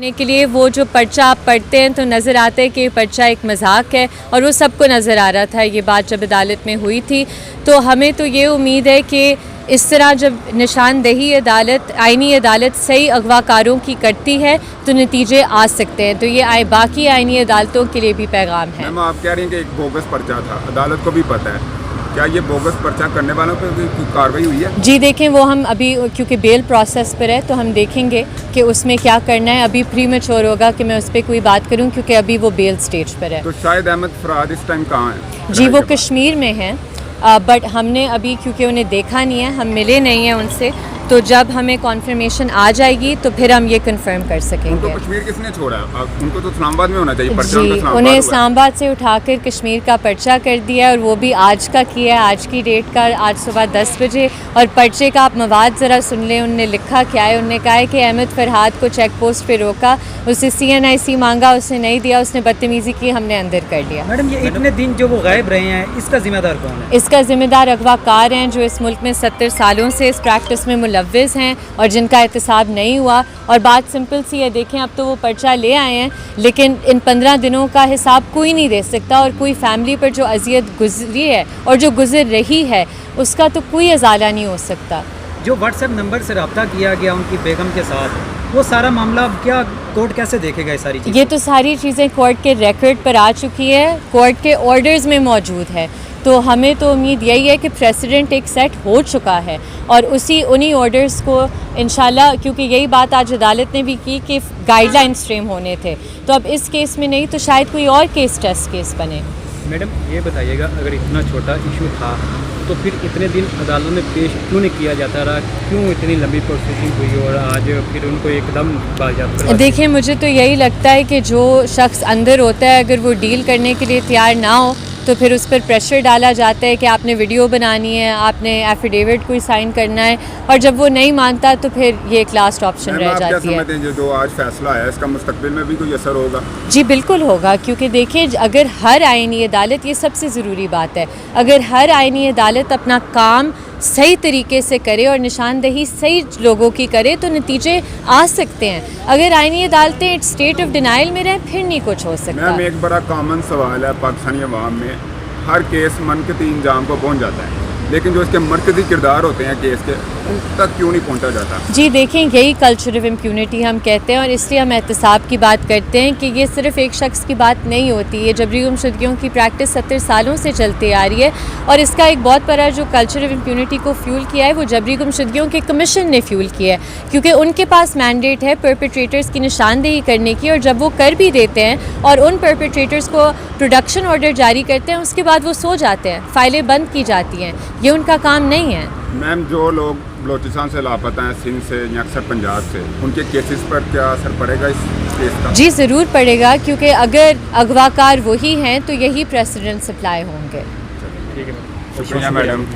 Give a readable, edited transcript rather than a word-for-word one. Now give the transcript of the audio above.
کے لیے وہ جو پرچہ آپ پڑھتے ہیں تو نظر آتا ہے کہ یہ پرچہ ایک مذاق ہے، اور وہ سب کو نظر آ رہا تھا یہ بات جب عدالت میں ہوئی تھی. تو ہمیں تو یہ امید ہے کہ اس طرح جب نشاندہی عدالت، آئینی عدالت صحیح اغوا کاروں کی کرتی ہے تو نتیجے آ سکتے ہیں. تو یہ باقی آئینی عدالتوں کے لیے بھی پیغام ہے. میم آپ کہہ رہی ہیں کہ ایک بوگس پرچہ تھا، عدالت کو بھی پتہ ہے، کیا یہ بوگس پرچہ کرنے والوں پہ کوئی کارروائی ہوئی ہے؟ جی دیکھیں، وہ ہم ابھی کیونکہ بیل پروسیس پر ہے تو ہم دیکھیں گے کہ اس میں کیا کرنا ہے. ابھی پری میچور ہوگا کہ میں اس پہ کوئی بات کروں کیونکہ ابھی وہ بیل سٹیج پر ہے. تو شاہد احمد فرہاد اس ٹائم کہاں ہیں؟ جی وہ کشمیر میں ہیں، بٹ ہم نے ابھی کیونکہ انہیں دیکھا نہیں ہے، ہم ملے نہیں ہیں ان سے، تو جب ہمیں کنفرمیشن آ جائے گی تو پھر ہم یہ کنفرم کر سکیں ان کو گے. کشمیر کس نے چھوڑا ہے؟ ان کو تو اسلام آباد میں ہونا چاہیے پرچہ. جی انہیں اسلام آباد سے اٹھا کر کشمیر کا پرچہ کر دیا ہے، اور وہ بھی آج کا کیا ہے، آج کی ڈیٹ کا، آج صبح 10 بجے. اور پرچے کا آپ مواد ذرا سن لیں، انہوں نے لکھا کیا ہے. انہوں نے کہا ہے کہ احمد فرہاد کو چیک پوسٹ پہ روکا، اسے CNIC مانگا، اس نے نہیں دیا، اس نے بدتمیزی کی، ہم نے اندر کر لیا. میڈم یہ اتنے دن جو وہ غائب رہے ہیں، اس کا ذمہ دار کون ہے؟ اس کا ذمہ دار اغوا کار ہیں جو اس ملک میں 70 سالوں سے اس پریکٹس میں ملوث ہیں اور جن کا احتساب نہیں ہوا. اور بات سمپل سی ہے، دیکھیں اب تو وہ پرچہ لے آئے ہیں، لیکن ان 15 دنوں کا حساب کوئی نہیں دے سکتا، اور کوئی فیملی پر جو اذیت گزری ہے اور جو گزر رہی ہے اس کا تو کوئی ازالہ نہیں ہو سکتا. جو واٹس ایپ نمبر سے رابطہ کیا گیا ان کی بیگم کے ساتھ، وہ سارا معاملہ اب کیا کورٹ کیسے دیکھے گا؟ یہ ساری چیزیں، یہ تو ساری چیزیں کورٹ کے ریکارڈ پر آ چکی ہے، کورٹ کے آرڈرز میں موجود ہے. تو ہمیں تو امید یہی ہے کہ پریسیڈنٹ ایک سیٹ ہو چکا ہے، اور انہی آرڈرز کو انشاءاللہ، کیونکہ یہی بات آج عدالت نے بھی کی کہ گائیڈ لائنز فریم ہونے تھے، تو اب اس کیس میں نہیں تو شاید کوئی اور ٹیسٹ کیس بنے. میڈم یہ بتائیے گا، اگر اتنا چھوٹا ایشو تھا تو پھر اتنے دن عدالت میں پیش کیوں نہیں کیا جاتا رہا؟ کیوں اتنی لمبی پروسیسنگ ہوئی اور آج پھر ان کو ایک دم باضابطہ کروا؟ دیکھیں مجھے تو یہی لگتا ہے کہ جو شخص اندر ہوتا ہے اگر وہ ڈیل کرنے کے لیے تیار نہ ہو تو پھر اس پر پریشر ڈالا جاتا ہے کہ آپ نے ویڈیو بنانی ہے، آپ نے ایفیڈیوٹ کوئی سائن کرنا ہے، اور جب وہ نہیں مانتا تو پھر یہ ایک لاسٹ آپشن رہ جاتی ہے. آپ کیا سمجھتے ہیں جو آج فیصلہ ہے اس کا مستقبل میں بھی کوئی اثر ہوگا؟ جی بالکل ہوگا، کیونکہ دیکھیں اگر ہر آئینی عدالت، یہ سب سے ضروری بات ہے، اگر ہر آئینی عدالت اپنا کام صحیح طریقے سے کرے اور نشاندہی صحیح لوگوں کی کرے تو نتیجے آ سکتے ہیں. اگر آئینی عدالتیں اسٹیٹ آف ڈینائل میں رہیں پھر نہیں کچھ ہو سکتا. میم ایک بڑا کامن سوال ہے پاکستانی عوام میں، ہر کیس منطقی انجام کو پہنچ جاتا ہے، لیکن جو اس کے مرکزی کردار ہوتے ہیں کیس کے، ان تک کیوں نہیں پہنچا جاتا؟ جی دیکھیں یہی کلچر آف امپیونٹی ہم کہتے ہیں، اور اس لیے ہم احتساب کی بات کرتے ہیں کہ یہ صرف ایک شخص کی بات نہیں ہوتی. یہ جبری گمشدگیوں کی پریکٹس 70 سالوں سے چلتی آ رہی ہے، اور اس کا ایک بہت بڑا جو کلچر آف امپیونٹی کو فیول کیا ہے وہ جبری گمشدگیوں کے کمیشن نے فیول کیا ہے، کیونکہ ان کے پاس مینڈیٹ ہے پرپیٹریٹرز کی نشاندہی کرنے کی، اور جب وہ کر بھی دیتے ہیں اور ان پرپیٹریٹرز کو پروڈکشن آرڈر جاری کرتے ہیں اس کے بعد وہ سو جاتے ہیں، فائلیں بند کی جاتی ہیں. یہ ان کا کام نہیں ہے. میم جو لوگ بلوچستان سے لاپتہ ہیں، سندھ سے یا اکثر پنجاب سے، ان کے کیسز پر کیا اثر پڑے گا اس کیس کا؟ جی ضرور پڑے گا، کیونکہ اگر اغوا کار وہی ہیں تو یہی پریسیڈنٹ سپلائی ہوں گے. ٹھیک ہے، شکریہ میڈم.